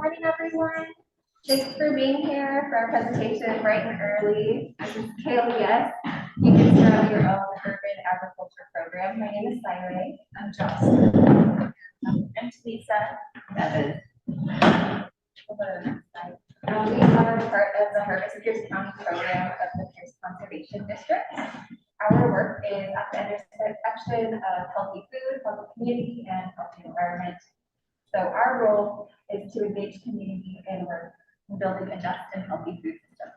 morning, everyone. Thanks for being here for our presentation bright and early. This is Kale. Yes, you can start your own urban agriculture program. My name is Cyrus. I'm Jocelyn. I'm Lisa. Evan. We are part of the Harvest Pierce County program of the Pierce Conservation District. Our work is at the intersection of healthy food, healthy community, and healthy environment. So our role is to engage community in work in building a just and healthy food system.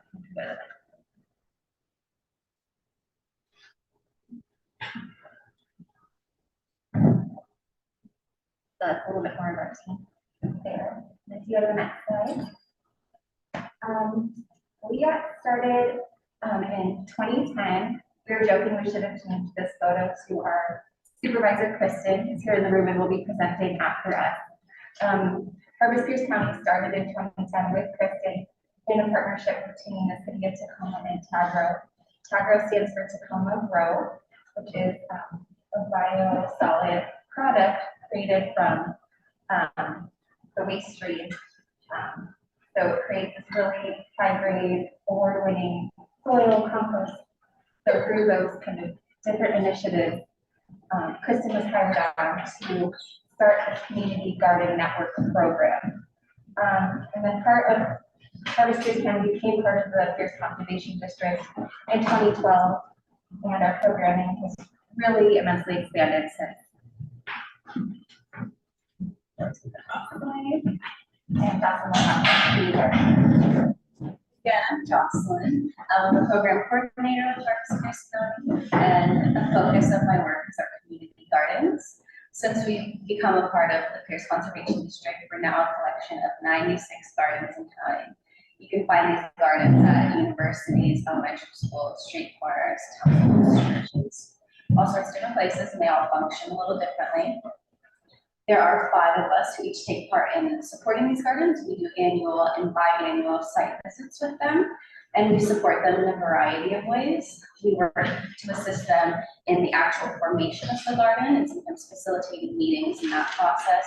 That's a little bit more embarrassing there. If you go to the next slide. We got started in 2010. We were joking we should have changed this photo to our supervisor, Kristen, who's here in the room and will be presenting after us. Harvest Pierce County started in 2010 with Kristen in a partnership between the city of Tacoma and TAGRO. TAGRO stands for Tacoma Grow, which is a bio-solid product created from the waste stream. So it creates this really high-grade, award-winning soil compost. So through those kind of different initiatives, Kristen was hired on to start a community garden network program. And then part of Harvest Pierce County became part of the Pierce Conservation District in 2012, and our programming has really immensely expanded since. And yeah, I'm Jocelyn. I'm the program coordinator with Harvest Pierce County, and the focus of my work is our community gardens. Since we've become a part of the Pierce Conservation District, we're now a collection of 96 gardens in county. You can find these gardens at universities, elementary schools, street corners, temples, churches, all sorts of different places, and they all function a little differently. There are 5 of us who each take part in supporting these gardens. We do annual and biannual site visits with them, and we support them in a variety of ways. We work to assist them in the actual formation of the garden and sometimes facilitating meetings in that process.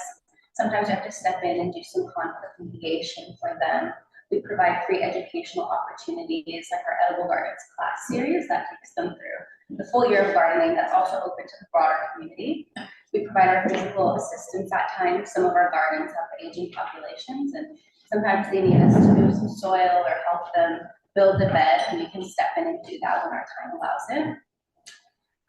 Sometimes we have to step in and do some conflict mediation for them. We provide free educational opportunities like our Edible Gardens class series that takes them through the full year of gardening that's also open to the broader community. We provide our physical assistance at times. Some of our gardens have aging populations, and sometimes they need us to move some soil or help them build a bed, and we can step in and do that when our time allows it.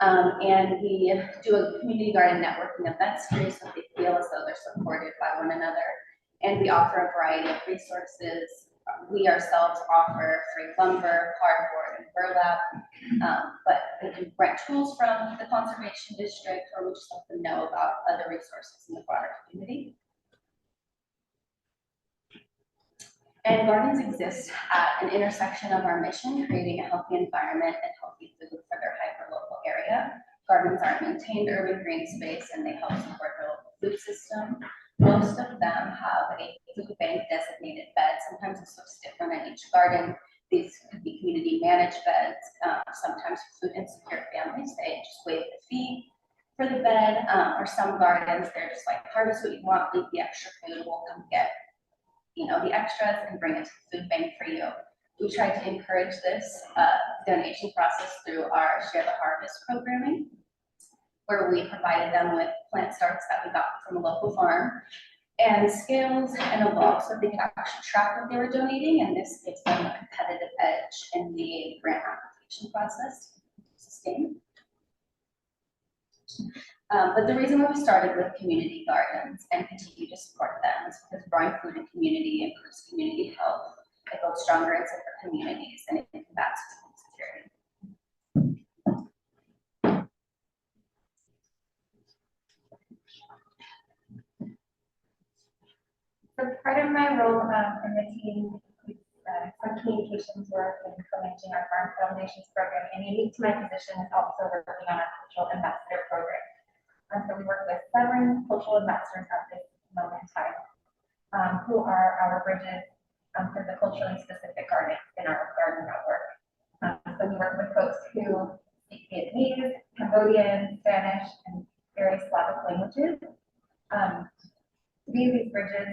And we do a community garden networking event series so they feel as though they're supported by one another. And we offer a variety of resources. We ourselves offer free lumber, cardboard, and burlap, but they can rent tools from the Conservation District, or we just let them know about other resources in the broader community. And gardens exist at an intersection of our mission, creating a healthy environment and healthy food for their hyper-local area. Gardens are a maintained urban green space, and they help support the local food system. Most of them have a food bank designated bed. Sometimes this looks different in each garden. These could be community managed beds. Sometimes food insecure families, they just waive the fee for the bed. Or some gardens, they're just like, harvest what you want, leave the extra food, we'll come get the extras and bring it to the food bank for you. We try to encourage this donation process through our Share the Harvest programming, where we provided them with plant starts that we got from a local farm and scales and a log so they could actually track what they were donating, and this gives them a competitive edge in the grant application process to sustain. But the reason why we started with community gardens and continue to support them is because growing food in community improves community health, it builds stronger and safer communities, and it combats food insecurity. So part of my role in the team is some communications work and co-managing our farm foundations program, and unique to my position is also working on our cultural ambassador program. So we work with 7 cultural ambassadors at this moment in time, who are our bridges for the culturally specific gardens in our garden network. So we work with folks who speak Vietnamese, Cambodian, Spanish, and various Slavic languages. we use these bridges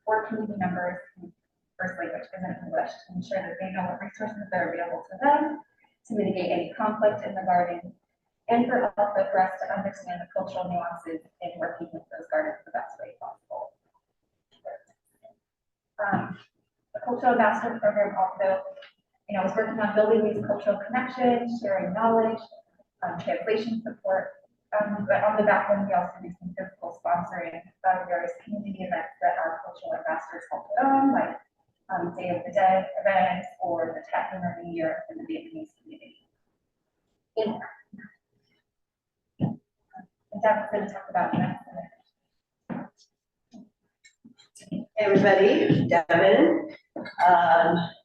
for community members whose first language isn't English to ensure that they know what resources are available to them to mitigate any conflict in the garden, and for also for us to understand the cultural nuances in working with those gardens the best way possible. The Cultural Ambassador Program also, is working on building these cultural connections, sharing knowledge, translation support. But on the back end, we also do some physical sponsoring of various community events that our cultural ambassadors help put on, like Day of the Dead events or the Tet Lunar New Year in the Vietnamese community. And Dev's going to talk about events. Hey everybody, Devin.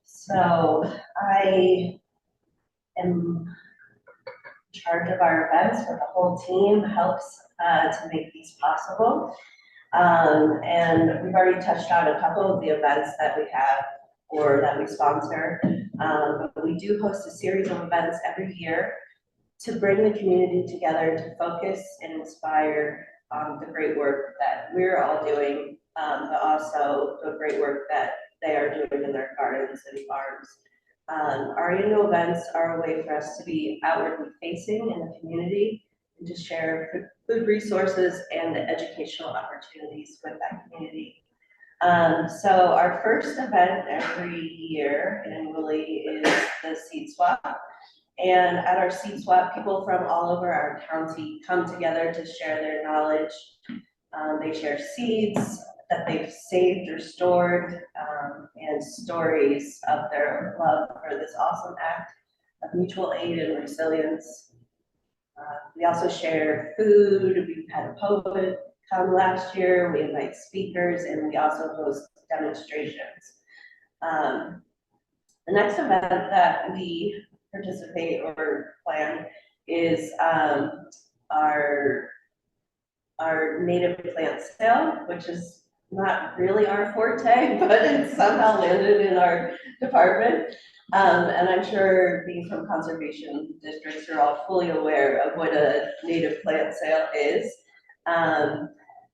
So I am in charge of our events, but the whole team helps to make these possible. And we've already touched on a couple of the events that we have or that we sponsor. But we do host a series of events every year to bring the community together to focus and inspire the great work that we're all doing, but also the great work that they are doing in their gardens and farms. Our annual events are a way for us to be outwardly facing in the community and to share food resources and educational opportunities with that community. So our first event every year annually is the seed swap. And at our seed swap, people from all over our county come together to share their knowledge. They share seeds that they've saved or stored, and stories of their love for this awesome act of mutual aid and resilience. We also share food. We've had a poet come last year. We invite speakers, and we also host demonstrations. The next event that we participate or plan is our native plant sale, which is not really our forte, but it's somehow landed in our department. And I'm sure being from conservation districts, you're all fully aware of what a native plant sale is.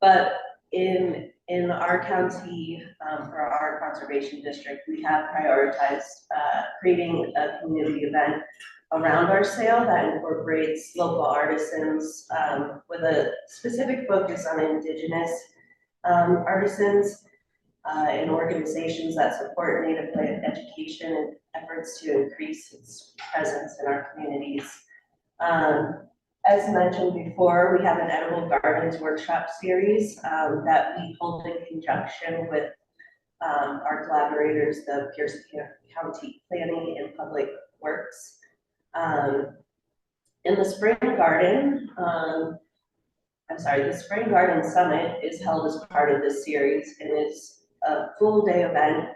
But in our county, for our conservation district, we have prioritized creating a community event around our sale that incorporates local artisans with a specific focus on Indigenous artisans and organizations that support native plant education and efforts to increase its presence in our communities. As mentioned before, we have an Edible Gardens workshop series that we hold in conjunction with our collaborators, the Pierce County Planning and Public Works. In the Spring Garden, the Spring Garden Summit is held as part of this series and is a full day event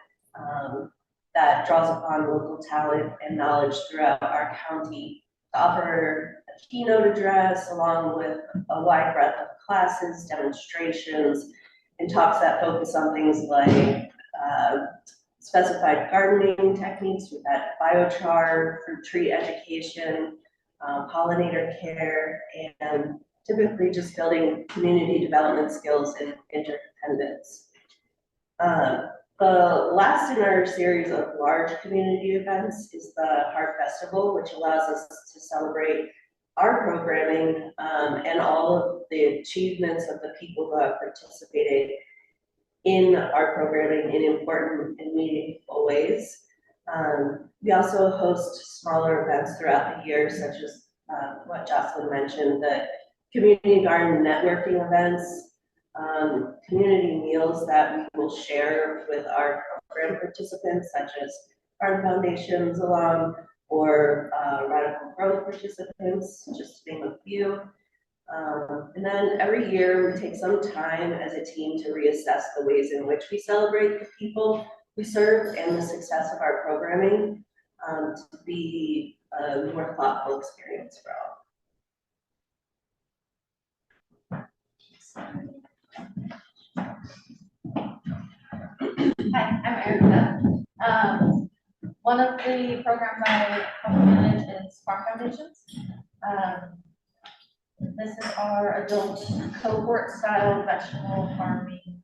that draws upon local talent and knowledge throughout our county to offer a keynote address along with a wide breadth of classes, demonstrations, and talks that focus on things like specified gardening techniques. We've had biochar, fruit tree education, pollinator care, and typically just building community development skills and interdependence. The last in our series of large community events is the Heart Festival, which allows us to celebrate our programming and all of the achievements of the people who have participated in our programming in important and meaningful ways. We also host smaller events throughout the year, such as what Jocelyn mentioned, the community garden networking events, community meals that we will share with our program participants, such as Garden Foundations alum or Radical Growth participants, just to name a few. And then every year we take some time as a team to reassess the ways in which we celebrate the people we serve and the success of our programming to be a more thoughtful experience for all. Hi, I'm Erica. One of the programs I help manage is Farm Foundations. This is our adult cohort style vegetable farming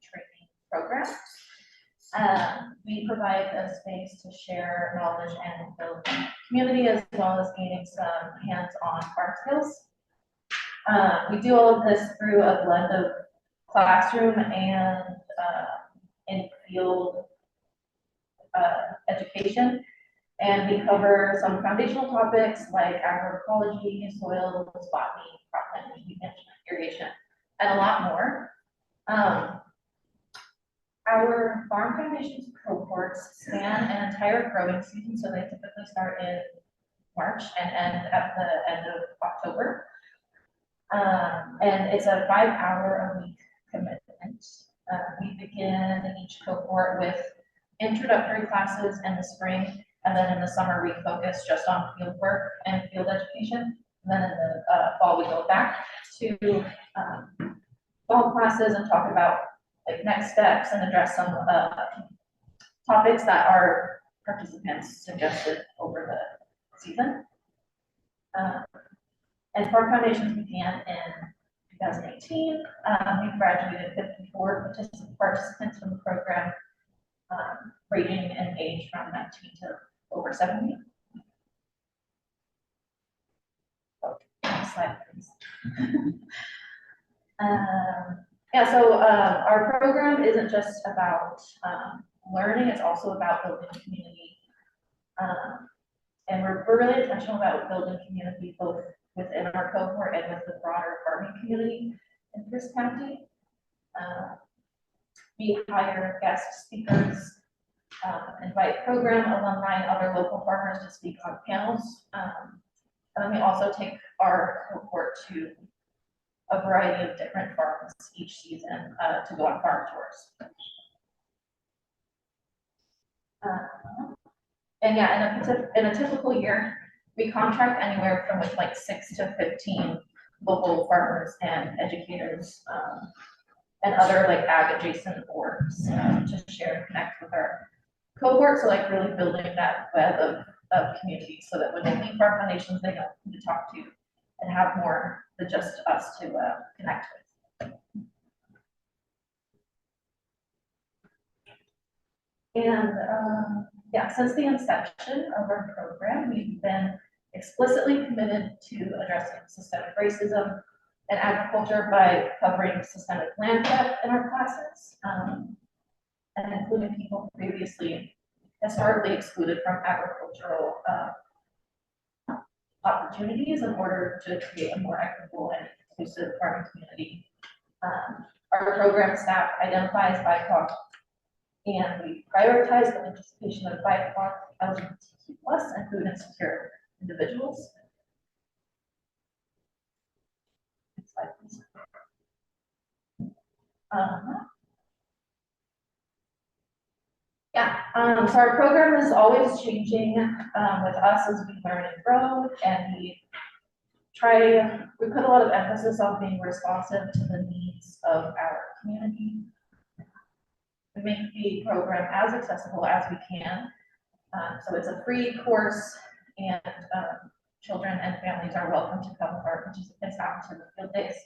program. We provide a space to share knowledge and build community as well as gaining some hands-on farm skills. We do all of this through a blend of classroom and in-field education. And we cover some foundational topics like agroecology, soils, botany, crop management, irrigation, and a lot more. Our farm foundations cohorts span an entire growing season, so they typically start in March and end at the end of October. And it's a 5-hour-a-week commitment. We begin each cohort with introductory classes in the spring, and then in the summer we focus just on field work and field education. And then in the fall we go back to fall classes and talk about like next steps and address some topics that our participants suggested over the season. And Farm Foundations began in 2018. We graduated 54 participants from the program, ranging in age from 19 to over 70. Next slide, please. Yeah, so our program isn't just about learning, it's also about building community. And we're really intentional about building community both within our cohort and with the broader farming community in Pierce County. We hire guest speakers, invite program alumni and other local farmers to speak on panels. And then we also take our cohort to a variety of different farms each season to go on farm tours. And yeah, in a typical year, we contract anywhere from like 6 to 15 local farmers and educators and other like ag adjacent boards to share and connect with our cohort. So like really building that web of community so that when they leave Farm Foundations, they know who to talk to and have more than just us to connect with. And yeah, since the inception of our program, we've been explicitly committed to addressing systemic racism and agriculture by covering systemic land theft in our classes, and including people previously historically excluded from agricultural opportunities in order to create a more equitable and inclusive farming community. Our program staff identifies BIPOC, and we prioritize the participation of BIPOC, LGBTQ+, and food insecure individuals. Next slide, please. So our program is always changing with us as we learn and grow, and we put a lot of emphasis on being responsive to the needs of our community. We make the program as accessible as we can. So it's a free course, and children and families are welcome to come with our participants out to the field days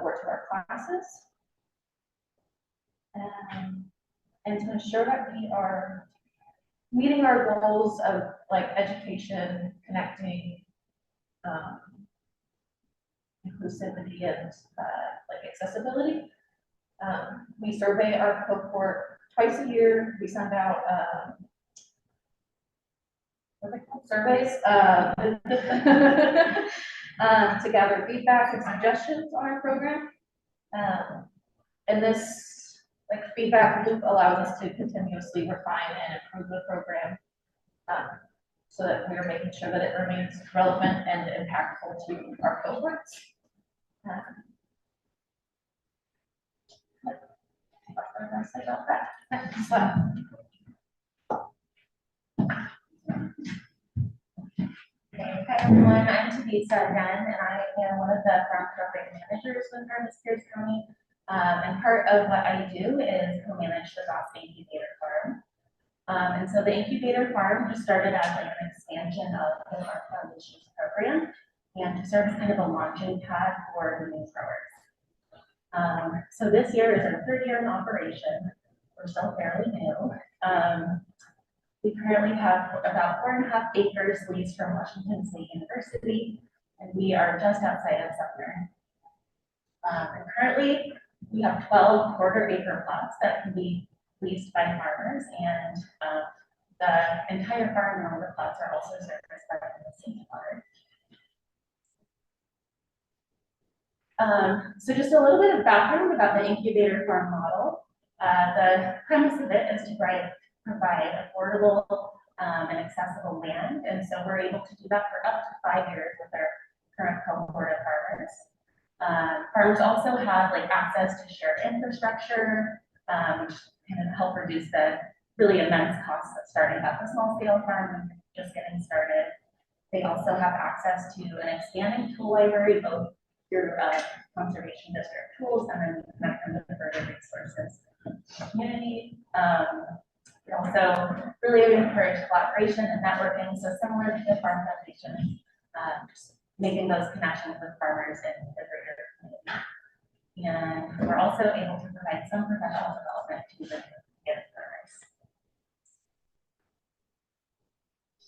or to our classes. And to ensure that we are meeting our goals of like education, connecting, inclusivity, and like accessibility. We survey our cohort twice a year. We send out surveys to gather feedback and suggestions on our program. And this like feedback loop allows us to continuously refine and improve the program so that we are making sure that it remains relevant and impactful to our cohorts. What did I say about that? Next slide. Hi everyone, I'm Tabitha Dunn, and I am one of the farm program managers with Pierce County. And part of what I do is co-manage the Goss Incubator Farm. And so the incubator farm just started as like an expansion of the Farm Foundations program and to serve as kind of a launching pad for the new growers. So this year is our 3rd year in operation. we're still fairly new. We currently have about 4.5 acres leased from Washington State University, and we are just outside of Sumner. And currently, we have 12 quarter-acre plots that can be leased by farmers, and the entire farm and all the plots are also serviced by the city water. So just a little bit of background about the incubator farm model. The premise of it is to provide affordable and accessible land, and so we're able to do that for up to 5 years with our current cohort of farmers. Farms also have like access to shared infrastructure, which can help reduce the really immense costs of starting up a small scale farm and just getting started. They also have access to an expanding tool library, both through conservation district tools and then connect them to further resources in the community. We also really encourage collaboration and networking, so similar to the Farm Foundation, just making those connections with farmers in the greater community. And we're also able to provide some professional development to the farmers.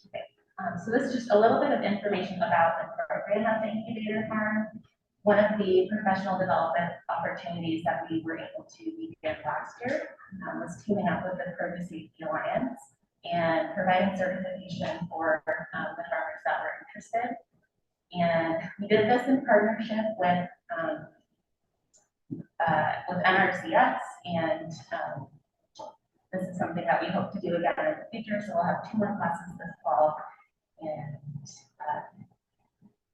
Okay. So this is just a little bit of information about the program at the Incubator Farm. One of the professional development opportunities that we were able to begin last year was teaming up with the Produce Safety Alliance and providing certification for the farmers that were interested. And we did this in partnership with NRCS, and this is something that we hope to do again in the future. So we'll have 2 more classes this fall. And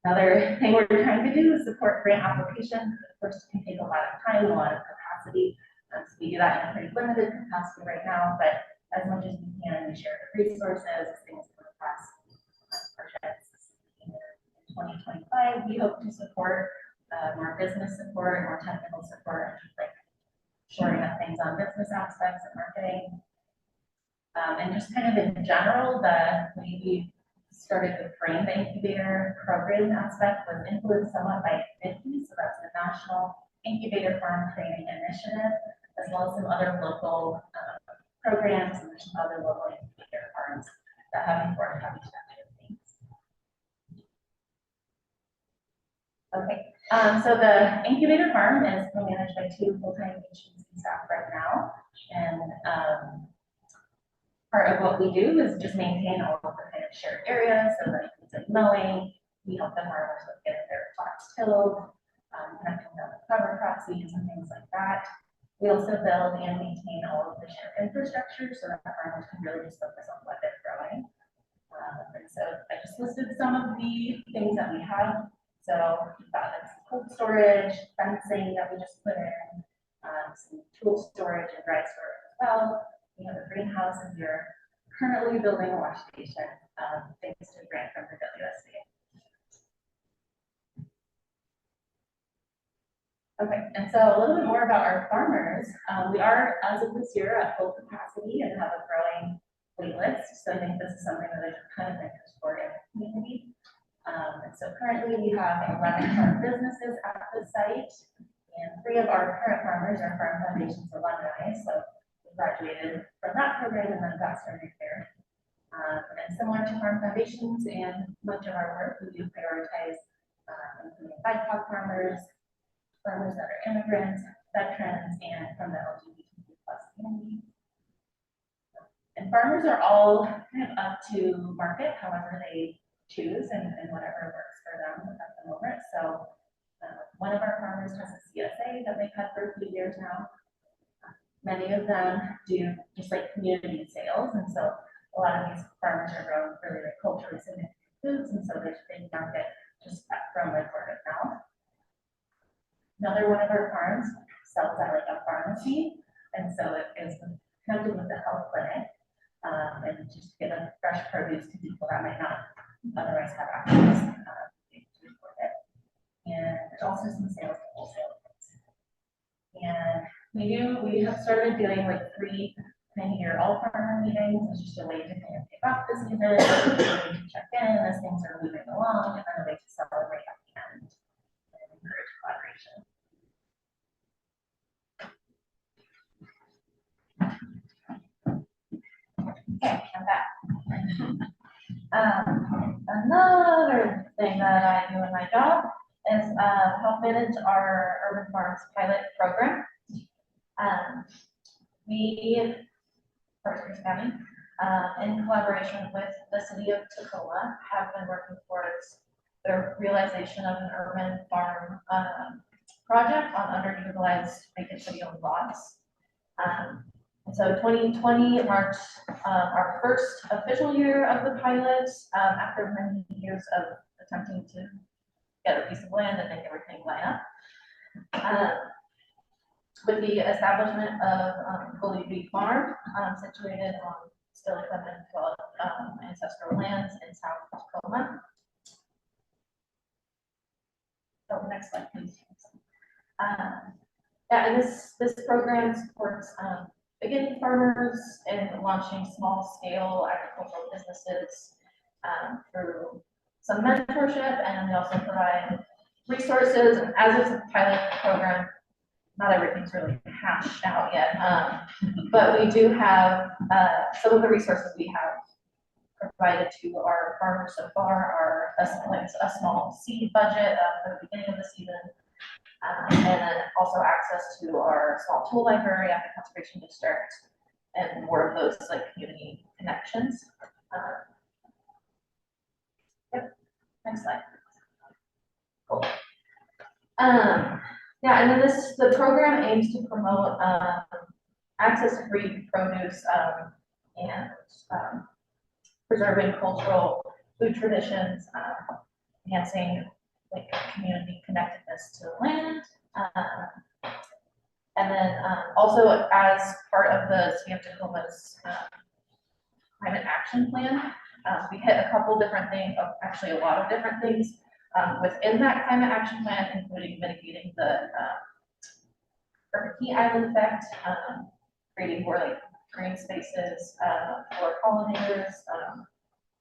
another thing we're trying to do is support grant applications. Of course, it can take a lot of time, a lot of capacity. So we do that in a pretty limited capacity right now, but as much as we can, we share the resources, things for past projects. In 2025, we hope to support more business support, more technical support, like shoring up things on business aspects and marketing. And just kind of in general, the way we started to frame the incubator program aspect was influenced somewhat by NIFTY, so that's the National Incubator Farm Training Initiative, as well as some other local programs, and there's some other local incubator farms that have important heavy structure things. Okay, so the incubator farm is managed by 2 full-time agency staff right now, and part of what we do is just maintain all of the kind of shared areas, so that includes like mowing. We help the farmers with getting their plots tilled, connecting them with cover crop seeds and things like that. We also build and maintain all of the shared infrastructure so that farmers can really just focus on what they're growing. And so I just listed some of the things that we have. So we've got like cold storage, fencing that we just put in, some tool storage and dry storage as well. We have a greenhouse, and we're currently building a wash station, thanks to a grant from the WSC. Okay, and so a little bit more about our farmers. We are, as of this year, at full capacity and have a growing wait list. So I think this is something that there's a ton of interest for in the community. And so currently we have 11 farm businesses at the site, and 3 of our current farmers are Farm Foundation's alumni. So we graduated from that program and then got started there. And similar to Farm Foundations and much of our work, we do prioritize including BIPOC farmers, farmers that are immigrants, veterans, and from the LGBTQ+ community. And farmers are all kind of up to market however they choose and whatever works for them at the moment. So one of our farmers has a CSA that they've had for a few years now. Many of them do just like community sales, and so a lot of these farmers are growing really like culturally significant foods, and so they market just from like word of mouth. Another one of our farms sells at like a pharmacy, and so it is connected with the health clinic, and just to get a fresh produce to people that might not otherwise have access to it. And there's also some sales to wholesale. And we have started doing like 3 kind-of-year all-farmer meetings. It's just a way to kind of kick off the season, a way to check in as things are moving along, and then a way to celebrate at the end and encourage collaboration. Another thing that I do in my job is help manage our urban farms pilot program. We, First County, in collaboration with the city of Tacoma, have been working towards the realization of an urban farm project on underutilized vacant city-owned lots. And so 2020 marked our first official year of the pilot after many years of attempting to get a piece of land and make everything line up. With the establishment of Goldie Bee Farm, situated on still undeveloped ancestral lands in South Tacoma. Oh, next slide, please. Yeah, and this program supports beginning farmers and launching small scale agricultural businesses through some mentorship, and we also provide resources. And as it's a pilot program, not everything's really hashed out yet, but we do have some of the resources we have provided to our farmers so far are a small seed budget for the beginning of the season, and then also access to our small tool library at the Conservation District, and more of those like community connections. Yep, next slide. Cool. Yeah, and then the program aims to promote access to free produce and preserving cultural food traditions, enhancing like community connectedness to the land. And then also as part of the City of Tacoma's climate action plan, we hit a couple different things, actually a lot of different things within that climate action plan, including mitigating the urban heat island effect, creating more like green spaces for pollinators,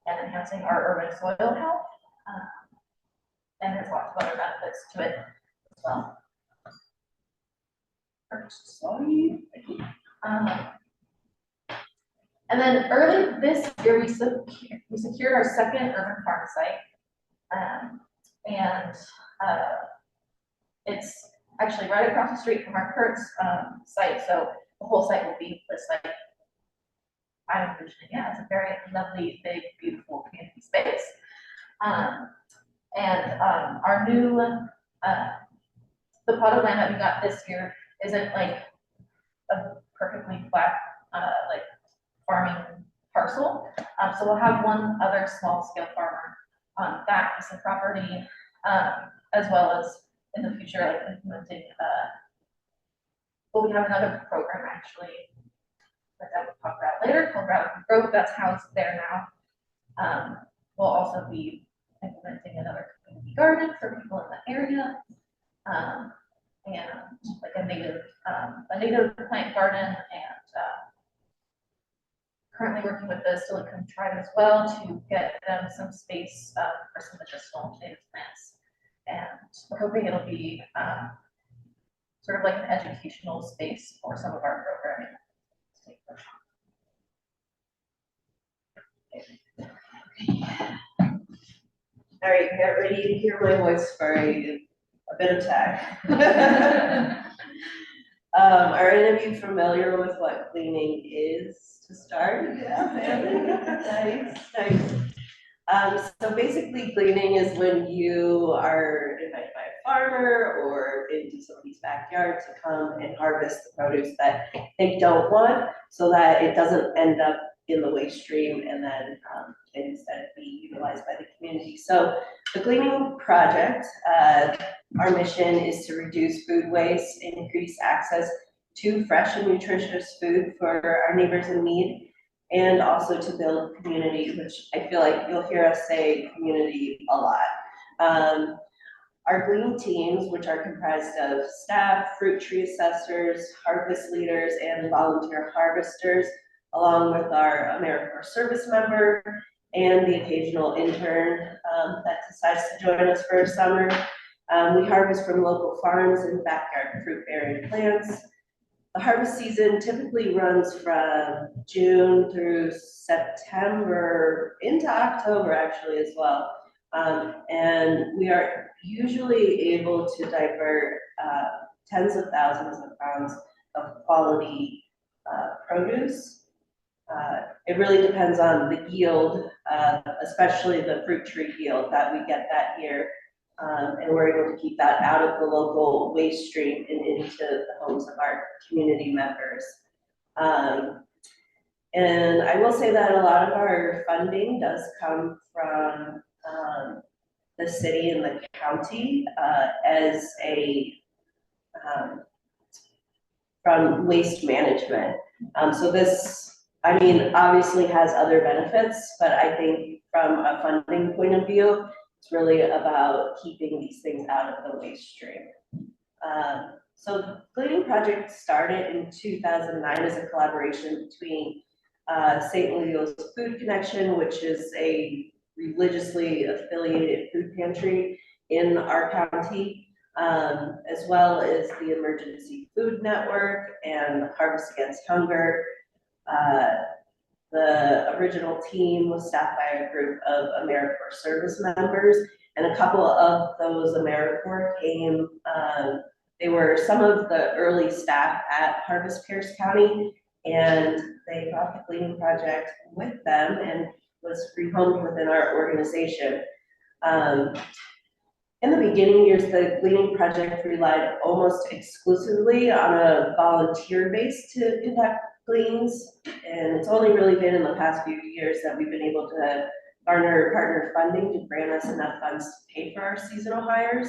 and enhancing our urban soil health. And there's lots of other benefits to it as well. First slide. And then early this year, we secured our second urban farm site. And it's actually right across the street from our current site, so the whole site will be this like, I'm envisioning, yeah, it's a very lovely, big, beautiful community space. And our new, the plot of land that we got this year isn't like a perfectly flat, like farming parcel. So we'll have one other small scale farmer on that piece of property, as well as in the future, like implementing, well, we have another program actually that we'll talk about later called Radical Growth that's housed there now. We'll also be implementing another community garden for people in the area, and like a native plant garden, and currently working with the Silicon Tribe as well to get them some space for some medicinal native plants. And we're hoping it'll be sort of like an educational space for some of our programming. All right, get ready to hear my voice for a bit of tech. Are any of you familiar with what cleaning is to start? Yeah, nice. So basically cleaning is when you are invited by a farmer or into somebody's backyard to come and harvest the produce that they don't want, so that it doesn't end up in the waste stream and then instead be utilized by the community. So the cleaning project, our mission is to reduce food waste, increase access to fresh and nutritious food for our neighbors in need, and also to build community, which I feel like you'll hear us say community a lot. Our green teams, which are comprised of staff, fruit tree assessors, harvest leaders, and volunteer harvesters, along with our AmeriCorps service member and the occasional intern that decides to join us for a summer. We harvest from local farms and backyard fruit-bearing plants. the harvest season typically runs from June through September into October actually as well. And we are usually able to divert tens of thousands of pounds of quality produce. It really depends on the yield, especially the fruit tree yield that we get that year. And we're able to keep that out of the local waste stream and into the homes of our community members. And I will say that a lot of our funding does come from the city and the county as a from waste management. So this, I mean, obviously has other benefits, but I think from a funding point of view, it's really about keeping these things out of the waste stream. So the Gleaning Project started in 2009 as a collaboration between St. Leo's Food Connection, which is a religiously affiliated food pantry in our county, as well as the Emergency Food Network and Harvest Against Hunger. The original team was staffed by a group of AmeriCorps service members, and a couple of those AmeriCorps came, they were some of the early staff at Harvest Pierce County, and they brought the Gleaning Project with them and was rehomed within our organization. In the beginning years, the Gleaning Project relied almost exclusively on a volunteer base to conduct gleans, and it's only really been in the past few years that we've been able to garner partner funding to grant us enough funds to pay for our seasonal hires,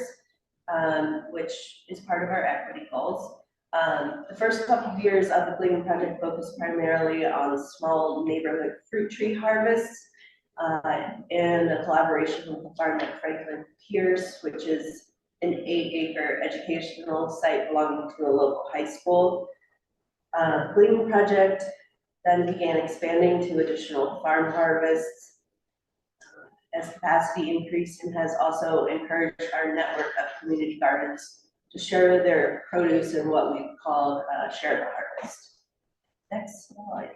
which is part of our equity goals. The first couple of years of the Gleaning Project focused primarily on small neighborhood fruit tree harvests, and a collaboration with the farm at Franklin Pierce, which is an 8-acre educational site belonging to a local high school. Gleaning Project then began expanding to additional farm harvests as capacity increased, and has also encouraged our network of community gardens to share their produce in what we've called Share the Harvest. Next slide.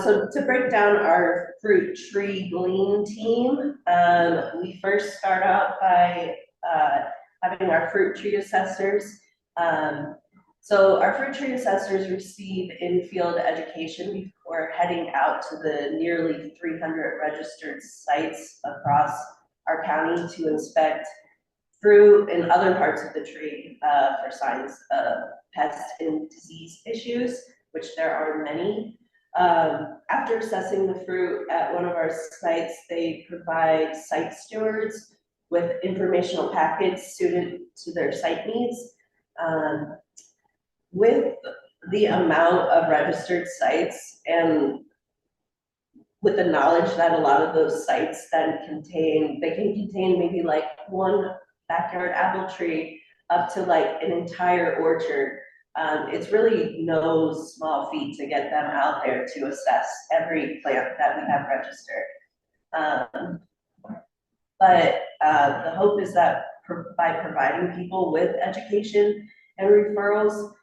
So to break down our fruit tree glean team, we first start out by having our fruit tree assessors. So our fruit tree assessors receive in-field education before heading out to the nearly 300 registered sites across our county to inspect fruit and other parts of the tree for signs of pest and disease issues, which there are many. After assessing the fruit at one of our sites, they provide site stewards with informational packets suited to their site needs. With the amount of registered sites and with the knowledge that a lot of those sites then contain, they can contain maybe like one backyard apple tree up to like an entire orchard. It's really no small feat to get them out there to assess every plant that we have registered. But the hope is that by providing people with education and referrals,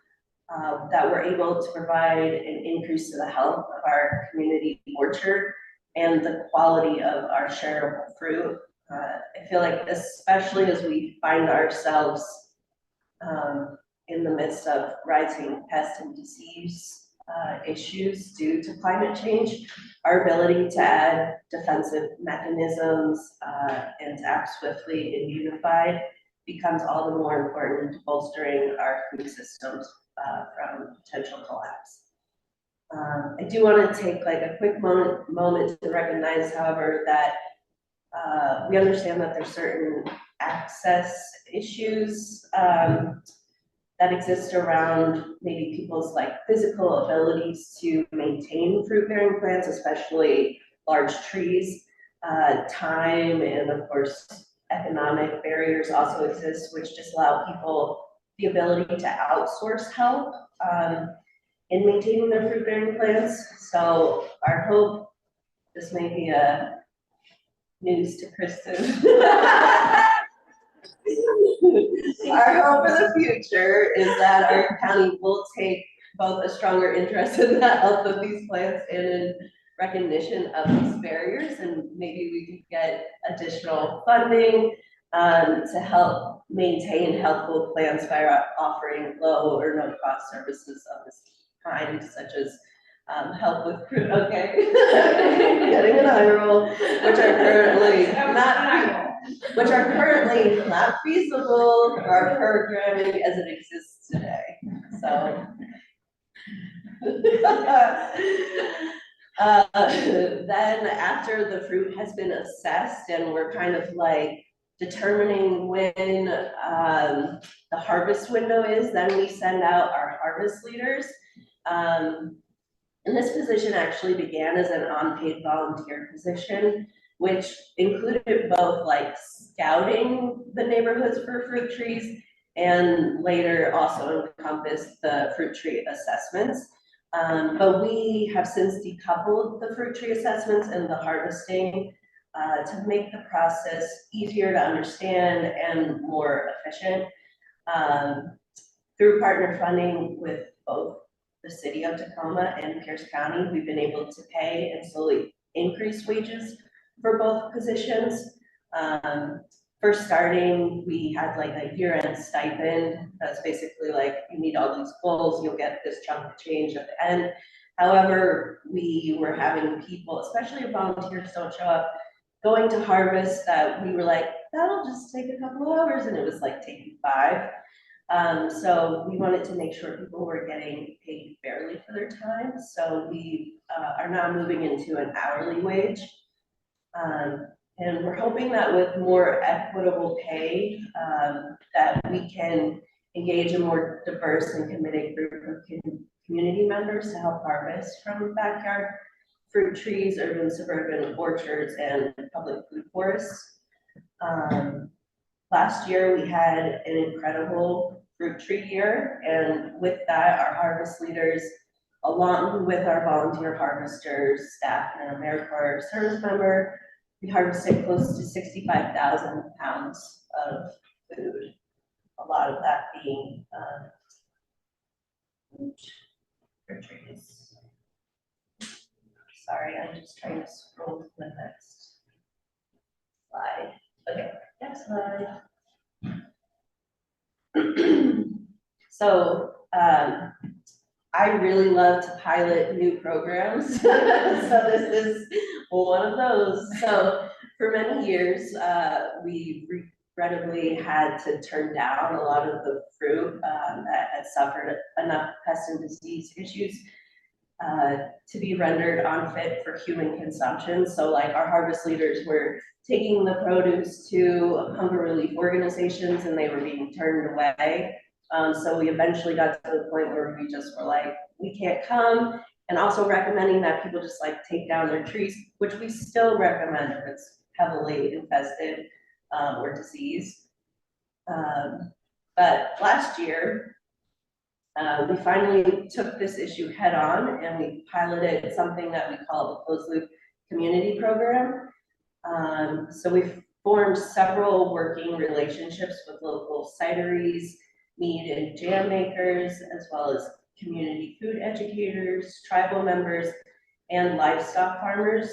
that we're able to provide an increase to the health of our community orchard and the quality of our shareable fruit. I feel like especially as we find ourselves in the midst of rising pest and disease issues due to climate change, our ability to add defensive mechanisms and to act swiftly and unified becomes all the more important to bolstering our food systems from potential collapse. I do want to take like a quick moment to recognize, however, that we understand that there's certain access issues that exist around maybe people's like physical abilities to maintain fruit-bearing plants, especially large trees. Time and of course economic barriers also exist, which just allow people the ability to outsource help in maintaining their fruit-bearing plants. So our hope, this may be a news to Kristen. Our hope for the future is that our county will take both a stronger interest in the health of these plants and in recognition of these barriers, and maybe we could get additional funding to help maintain healthful plants by offering low or no cost services of this kind, such as help with fruit, okay, getting an eye roll, which are currently not feasible for our programming as it exists today, so. Then after the fruit has been assessed and we're kind of like determining when the harvest window is, then we send out our harvest leaders. And this position actually began as an unpaid volunteer position, which included both like scouting the neighborhoods for fruit trees and later also encompassed the fruit tree assessments. But we have since decoupled the fruit tree assessments and the harvesting to make the process easier to understand and more efficient. Through partner funding with both the city of Tacoma and Pierce County, we've been able to pay and slowly increase wages for both positions. For starting, we had like a year-end stipend. That's basically like, you meet all these goals, you'll get this chunk of change at the end. However, we were having people, especially if volunteers don't show up, going to harvest that we were like, that'll just take a couple of hours, and it was like taking 5. So we wanted to make sure people were getting paid fairly for their time. So we are now moving into an hourly wage. And we're hoping that with more equitable pay, that we can engage a more diverse and committed group of community members to help harvest from backyard fruit trees, urban, suburban orchards, and public food forests. Last year we had an incredible fruit tree year, and with that, our harvest leaders, along with our volunteer harvesters, staff, and AmeriCorps service member, we harvested close to 65,000 pounds of food. A lot of that being fruit trees. Sorry, I'm just trying to scroll to the next slide. Okay, next slide. So I really love to pilot new programs. So this is one of those. So for many years, we regrettably had to turn down a lot of the fruit that had suffered enough pest and disease issues to be rendered unfit for human consumption. So like our harvest leaders were taking the produce to hunger relief organizations and they were being turned away. So we eventually got to the point where we just were like, we can't come, and also recommending that people just like take down their trees, which we still recommend if it's heavily infested or diseased. But last year, we finally took this issue head on and we piloted something that we call the closed loop community program. So we've formed several working relationships with local cideries, mead and jam makers, as well as community food educators, tribal members, and livestock farmers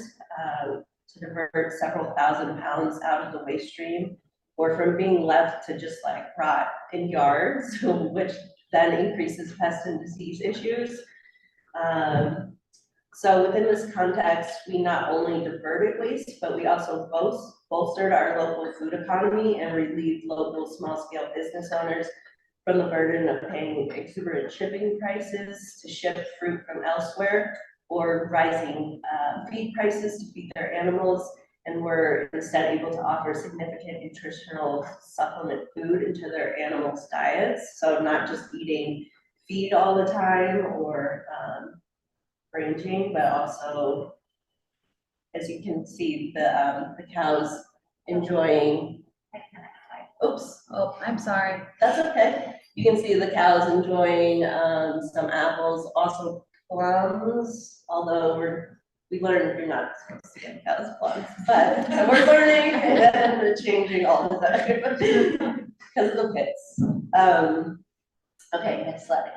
to divert several thousand pounds out of the waste stream, or from being left to just like rot in yards, which then increases pest and disease issues. So within this context, we not only diverted waste, but we also bolstered our local food economy and relieved local small-scale business owners from the burden of paying exuberant shipping prices to ship fruit from elsewhere, or rising feed prices to feed their animals, and were instead able to offer significant nutritional supplement food into their animals' diets. So not just eating feed all the time or ranging, but also, as you can see, the cows enjoying. Oops. Oh, I'm sorry. That's okay. You can see the cows enjoying some apples, also plums, although we're we learned you're not supposed to give cows plugs, but so we're learning and we're changing all the time because of the pits. Okay, next slide.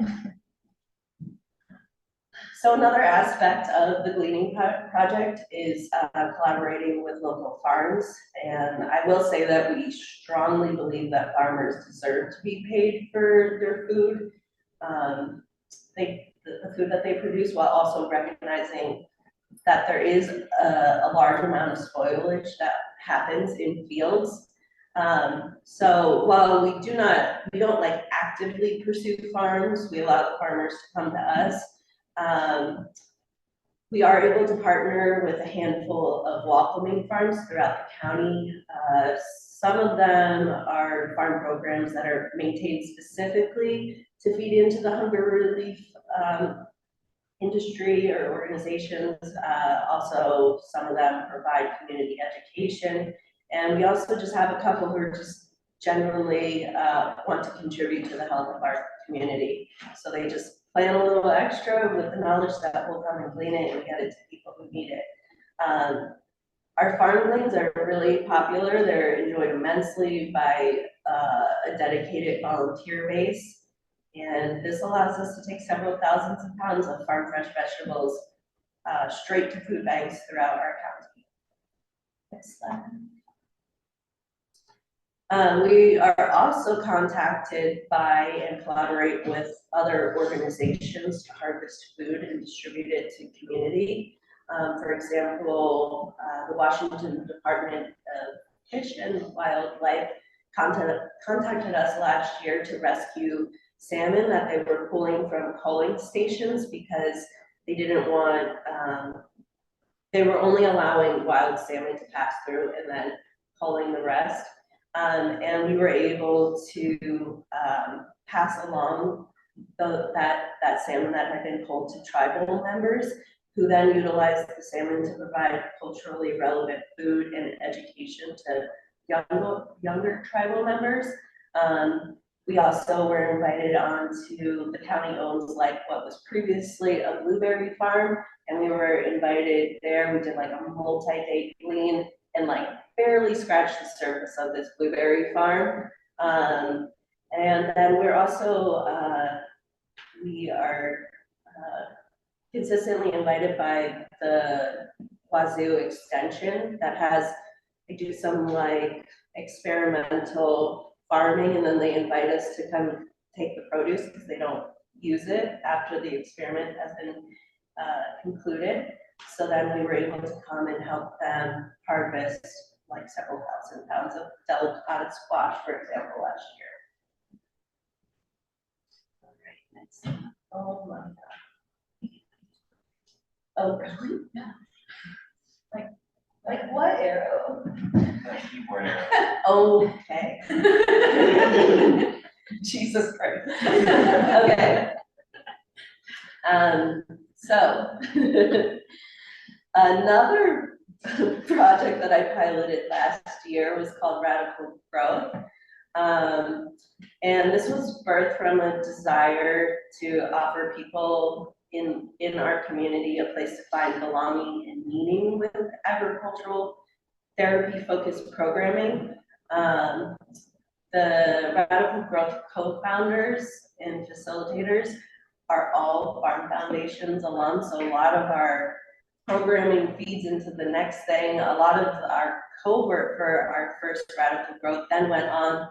So another aspect of the gleaning project is collaborating with local farms. And I will say that we strongly believe that farmers deserve to be paid for their food. The food that they produce, while also recognizing that there is a large amount of spoilage that happens in fields. So while we don't like actively pursue farms, we allow the farmers to come to us. We are able to partner with a handful of welcoming farms throughout the county. Some of them are farm programs that are maintained specifically to feed into the hunger relief industry or organizations. Also, some of them provide community education. And we also just have a couple who are just generally want to contribute to the health of our community. So they just plan a little extra with the knowledge that we'll come and clean it and get it to people who need it. Our farm gleans are really popular. They're enjoyed immensely by a dedicated volunteer base. And this allows us to take several thousands of pounds of farm fresh vegetables straight to food banks throughout our county. Next slide. We are also contacted by and collaborate with other organizations to harvest food and distribute it to community. For example, the Washington Department of Fish and Wildlife contacted us last year to rescue salmon that they were pulling from culling stations because they didn't want, they were only allowing wild salmon to pass through and then culling the rest. And we were able to pass along that salmon that had been pulled to tribal members, who then utilized the salmon to provide culturally relevant food and education to younger tribal members. We also were invited onto the county owns like what was previously a blueberry farm, and we were invited there. We did like a multi-day glean and like barely scratched the surface of this blueberry farm. And then we're also, we are consistently invited by the Wazoo Extension that has, they do some like experimental farming, and then they invite us to come take the produce because they don't use it after the experiment has been concluded. So then we were able to come and help them harvest like several thousand pounds of delicate squash, for example, last year. All right, next. Oh my God. Oh, really? Yeah. Like what arrow? Keyboard arrow. Okay. Jesus Christ. Okay. So another project that I piloted last year was called Radical Growth. And this was birthed from a desire to offer people in our community a place to find belonging and meaning with agricultural therapy-focused programming. The Radical Growth co-founders and facilitators are all Farm Foundations alum, so a lot of our programming feeds into the next thing. A lot of our cohort for our first Radical Growth then went on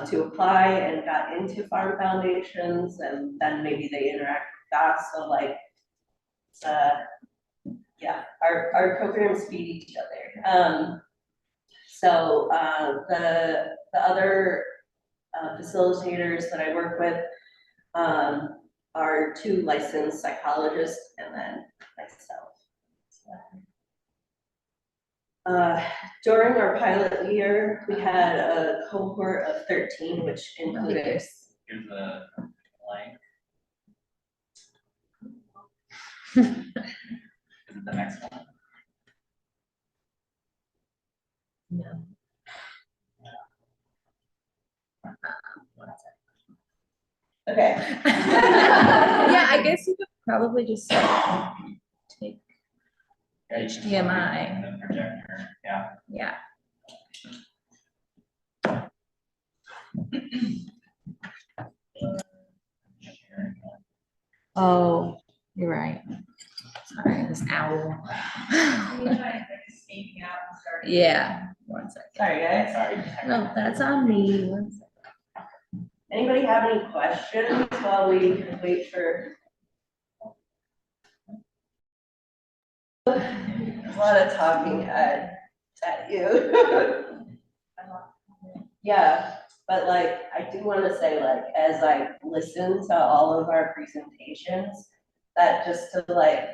to apply and got into Farm Foundations, and then maybe they interact with us. So like, yeah, our programs feed each other. So the other facilitators that I work with are 2 licensed psychologists and then myself. During our pilot year, we had a cohort of 13, which included. Here's the blank. Is it the next one? No. Okay. Yeah, I guess you could probably just take Yeah, you can just HDMI. and then projector, yeah. Yeah. Oh, you're right. Sorry, this owl. Yeah, one second. Sorry, guys. Sorry. No, that's on me. One second. Anybody have any questions while we wait for? There's a lot of talking at you. Yeah, but like, I do wanna say, like, as I listen to all of our presentations, that just to like,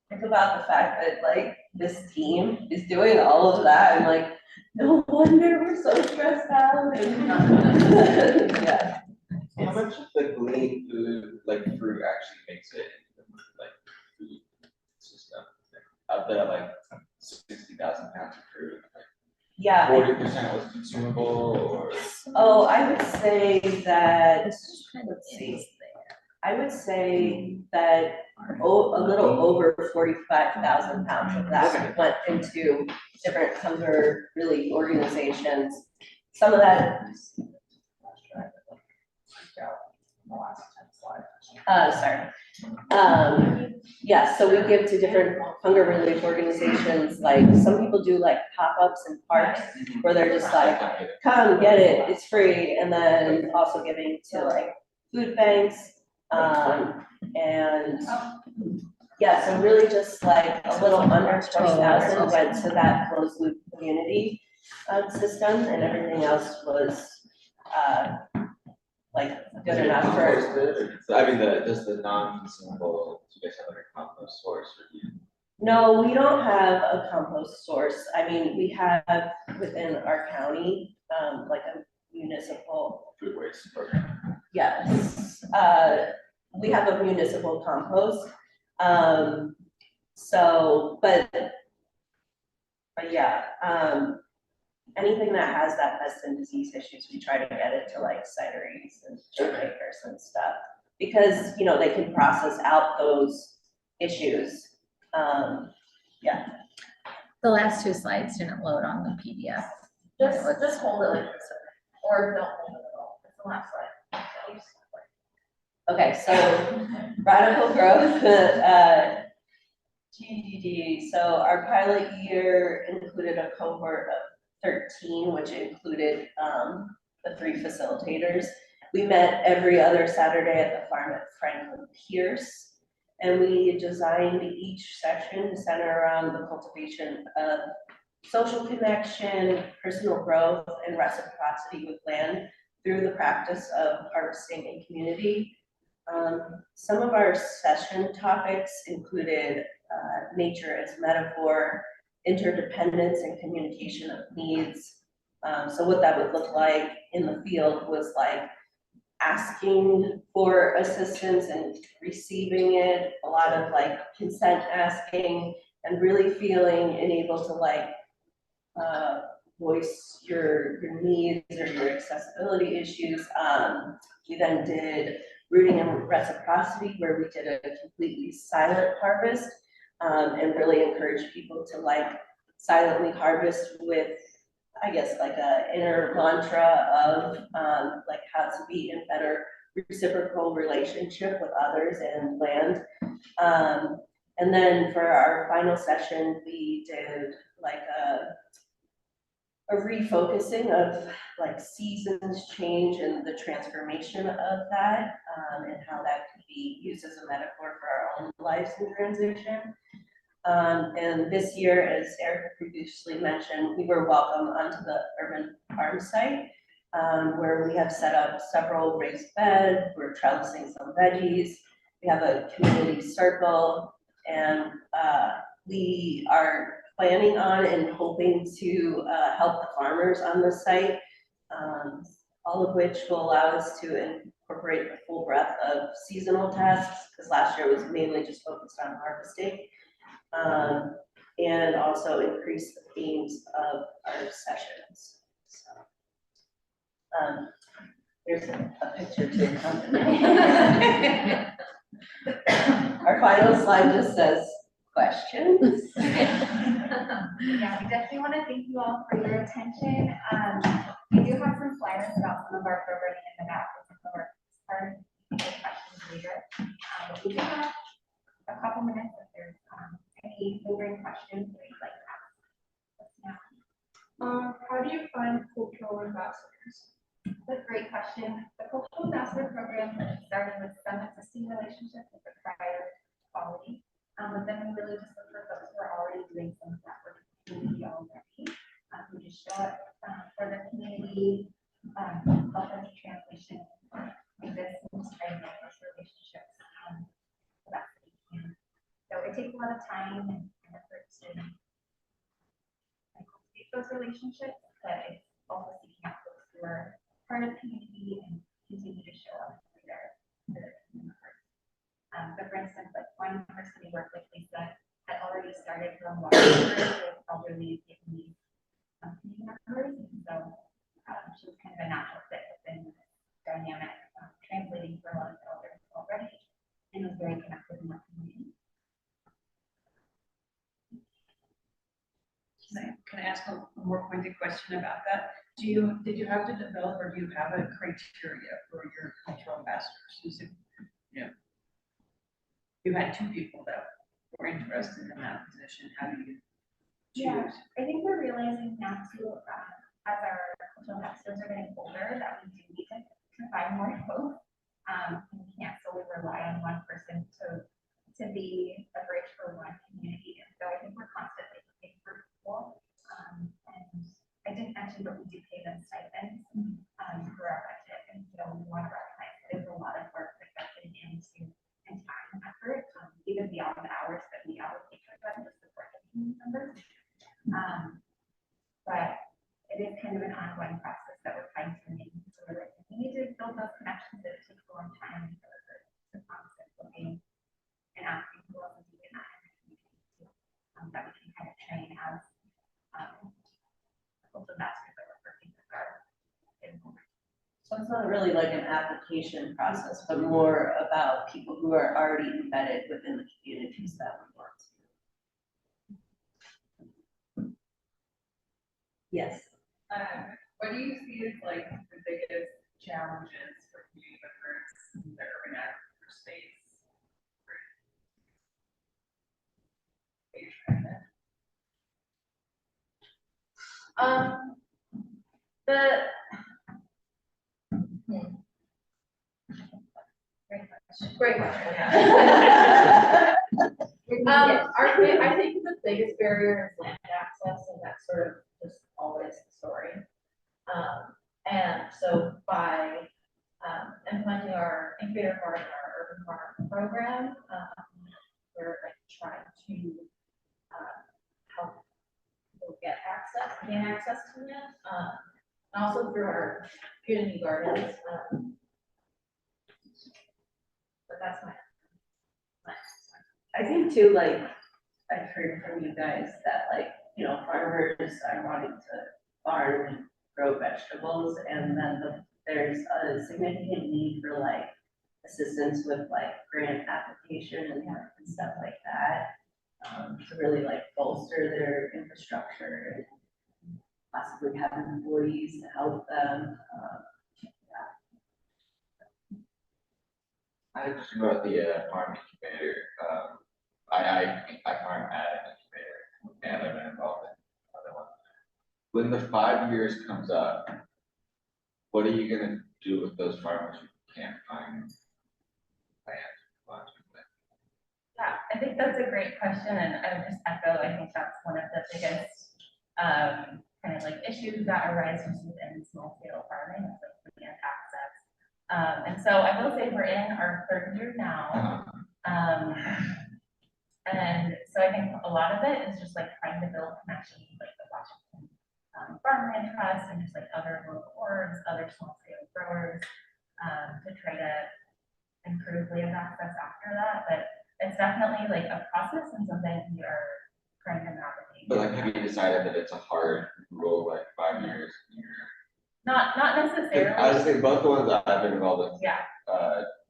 think about the fact that like, this team is doing all of that, and like, no wonder we're so stressed out and. Yeah. How much of the green food, like fruit, actually makes it into the like food system? Out there, like 60,000 pounds of fruit, Yeah, 40% was consumable, or oh, I would say that, This is kind of let's see. is there. I would say that a little over 45,000 pounds of that went into different hunger relief organizations. Some of that, sorry. Yeah, so we give to different hunger relief organizations, like some people do like pop-ups in parks where they're just like, come get it, it's free, and then also giving to like food banks. And yeah, so really just like a little under 20,000 went to that closed loop community system, and everything else was like good enough for. composted? I mean, just the non-consumable, do you guys have like a compost source or do you? No, we don't have a compost source. I mean, we have within our county, like a municipal, Food waste program. yes, we have a municipal compost. So, but yeah, anything that has that pest and disease issues, we try to get it to like cideries and sugar makers and stuff. Because, you know, they can process out those issues. The last two slides didn't load on the PDF. Just hold it like this, or don't hold it at all, it's the last slide. Okay, so radical growth, GDD, so our pilot year included a cohort of 13, which included the 3 facilitators. We met every other Saturday at the farm at Franklin Pierce, and we designed each section to center around the cultivation of social connection, personal growth, and reciprocity with land through the practice of harvesting in community. Some of our session topics included nature as metaphor, interdependence and communication of needs. So what that would look like in the field was like asking for assistance and receiving it, a lot of like consent asking, and really feeling and able to like voice your needs or your accessibility issues. We then did rooting and reciprocity, where we did a completely silent harvest, and really encourage people to like silently harvest with, I guess, like a inner mantra of like how to be in better reciprocal relationship with others and land. And then for our final session, we did like a refocusing of like seasons change and the transformation of that, and how that could be used as a metaphor for our own lives in transition. And this year, as Erica previously mentioned, we were welcome onto the urban farm site, where we have set up several raised beds, we're trellising some veggies, we have a community circle, and we are planning on and hoping to help the farmers on the site, all of which will allow us to incorporate the full breadth of seasonal tasks, because last year was mainly just focused on harvesting. And also increase the themes of our sessions. So, there's a picture to accompany. Our final slide just says, questions? Yeah, we definitely want to thank you all for your attention. We do have some flyers about some of our programming in the back of our card, questions later. We do have a couple minutes if there's any lingering questions that you'd like to ask us now. How do you find cultural ambassadors? That's a great question. The Cultural Ambassador Program started with some existing relationships with the prior quality. But then we really just look for folks who are already doing some of that work in the community already. Who just show up for the community, help us translation exist and just try to make those relationships the best that we can. So it takes a lot of time and effort to cultivate those relationships, but it's also seeking out folks who are part of the community and continue to show up for their community members. But for instance, like one person we worked with, Lisa, had already started her own water with elderly Vietnamese community members, and so she was kind of a natural fit within this dynamic, translating for a lot of the elders already, and was very connected in the community. Can I ask a more pointed question about that? Did you have to develop, or do you have a criteria for your cultural ambassadors? Is it, you had two people that were interested in that position. How do you choose? I think we're realizing now too, as our cultural ambassadors are getting older, that we do need to find more folks. We can't solely rely on one person to be a bridge for one community. And so I think we're constantly looking for people. And I didn't mention, but we do pay them stipends for our budget. And so we want to recognize that there's a lot of work that they're putting into and time and effort, even beyond the hours that we allocate to them to support the community members. But it is kind of an ongoing process that we're fine tuning. So we're like, we need to build those connections that it takes a long time for the constant looking and asking who else is doing that in the community too, that we can kind of train as cultural ambassadors that we're working with our in-home. So it's not really like an application process, but more about people who are already embedded within the communities that we want to. Yes. What do you see as like the biggest challenges for community members in the urban agriculture space? Great question, yeah. I think the biggest barrier is land access, and that's sort of just always the story. And so by implementing our incubator farm and our urban farm program, we're like trying to help people gain access to land, and also through our community gardens. But that's my. I think too, like, I've heard from you guys that, like, farmers are wanting to farm and grow vegetables, and then there's a significant need for like assistance with like grant application and stuff like that, to really like bolster their infrastructure and possibly have employees to help them. I just about the farm incubator. I farm at an incubator, and I've been involved in other ones. When the 5 years comes up, what are you gonna do with those farmers who can't find land? Yeah, I think that's a great question, and I would just echo, I think that's one of the biggest kind of like issues that arise just within small scale farming, is like land access. And so I will say we're in our third year now. And so I think a lot of it is just like trying to build connections with like the Washington Farmland Trust and just like other local orgs, other small scale growers, to try to improve land access after that. But it's definitely like a process and something we are trying to navigate. But like, have you decided that it's a hard rule, like 5 years? Not necessarily. I just think both the ones that I've been involved in, Yeah.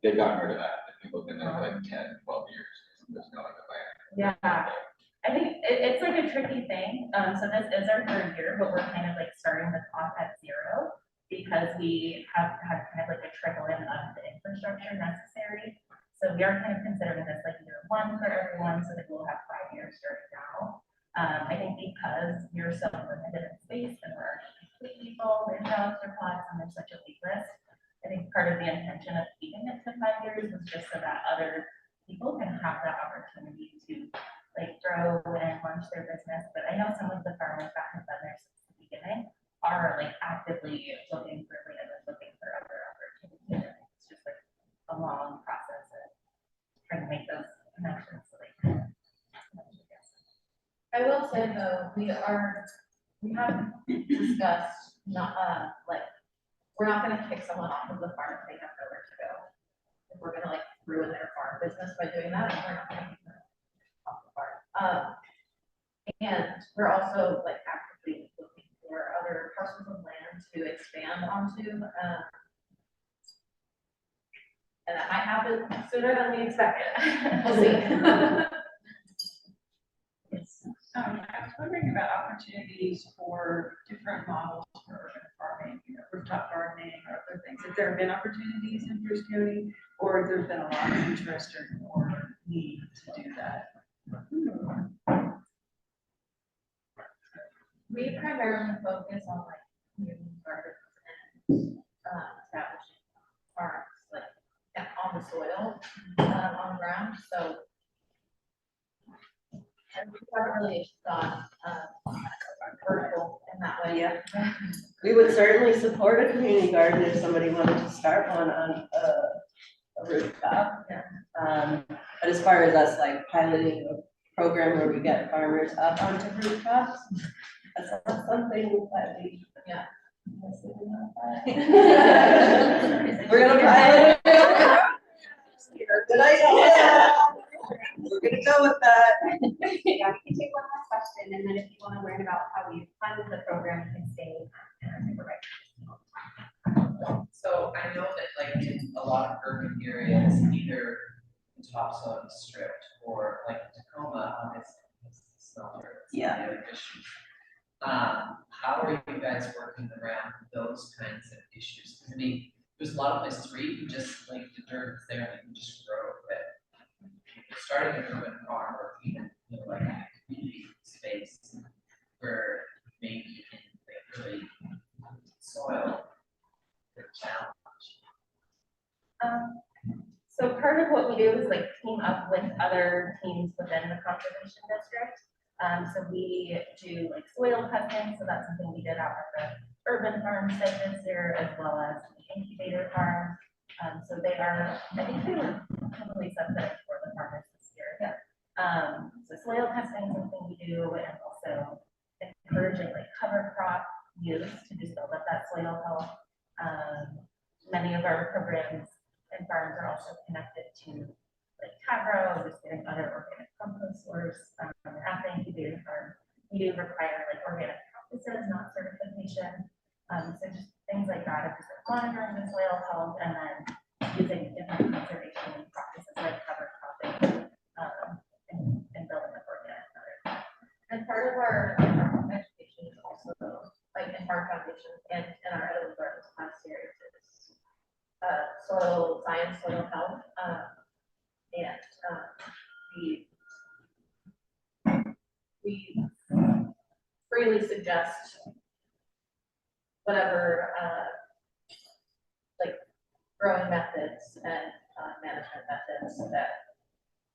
they've gotten rid of that. People have been there for like 10, 12 years. There's no other land. Yeah, I think it's like a tricky thing. So this is our third year, but we're kind of like starting the clock at zero because we have had kind of like a trickle in of the infrastructure necessary. So we are kind of considering this like year one for everyone, so that we'll have 5 years starting now. I think because we're so limited in space and we're people in jobs or pods and there's such a wait list, I think part of the intention of keeping it to 5 years was just so that other people can have that opportunity to like grow and launch their business. But I know some of the farmers that have been there since the beginning are like actively looking for land and looking for other opportunities. It's just like a long process of trying to make those connections. So they can. I will say though, we have discussed not, like, we're not gonna kick someone off of the farm if they have nowhere to go. If we're gonna like ruin their farm business by doing that, we're not gonna kick them off the farm. And we're also like actively looking for other parcels of land to expand onto, and that might happen sooner than we expected. We'll see. I was wondering about opportunities for different models for urban farming, you know, rooftop gardening or other things. Have there been opportunities in Pierce County, or has there been a lot of interest or need to do that? We primarily focus on like community gardens and establishing farms like on the soil, on ground, so. And we haven't really gone vertical in that way. Yeah. We would certainly support a community garden if somebody wanted to start one on a rooftop. Yeah. But as far as us like piloting a program where we get farmers up onto rooftops, that's not something that we. Yeah. We're gonna pilot it. Good idea. We're gonna go with that. Yeah, we can take one more question, and then if you want to learn about how we fund the program, you can stay in our supervisor. So I know that like in a lot of urban areas, either the topsoil is stripped or like Tacoma on its smelter. it's Yeah. the other issue. How are you guys working around those kinds of issues? 'Cause I mean, there's a lot of places where you can just like the dirt is there and you can just grow it. Starting an urban farm or even like a community space where maybe you can like really soil the challenge. So part of what we do is like team up with other teams within the conservation district. So we do like soil testing, so that's something we did out at the urban farm site this year, as well as the incubator farm. So they are, I think they were heavily subsidized for the farmers this year. Yeah. So soil testing is something we do, and also encouraging like cover crop use to just build up that soil health. Many of our programs and farms are also connected to like Tavro, just getting other organic compost source. At the incubator farm, we do require like organic practices, not certification. So just things like that, of just like monitoring the soil health and then using different conservation practices like cover cropping and building up organic matter. And part of our education is also like in farm foundations and in our early gardens class series is soil science, soil health, and we freely suggest whatever like growing methods and management methods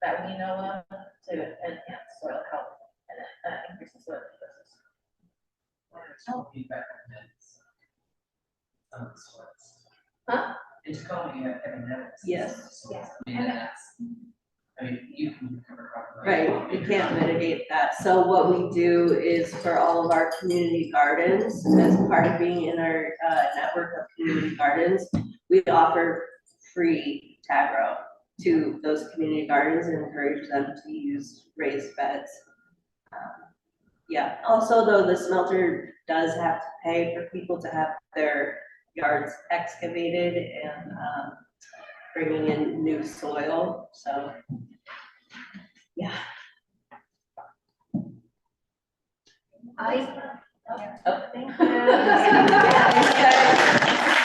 that we know of to enhance soil health and increase the soil ecosystem. So you recommend some of the sorts. Huh? In Tacoma, you have evidence. Yes. Yes. I mean, I mean, you can cover crop. Right, we can't mitigate that. So what we do is for all of our community gardens, as part of being in our network of community gardens, we offer free Tagro to those community gardens and encourage them to use raised beds. Yeah, also though, the smelter does have to pay for people to have their yards excavated and bringing in new soil, so. Yeah. I, Oh. thank you.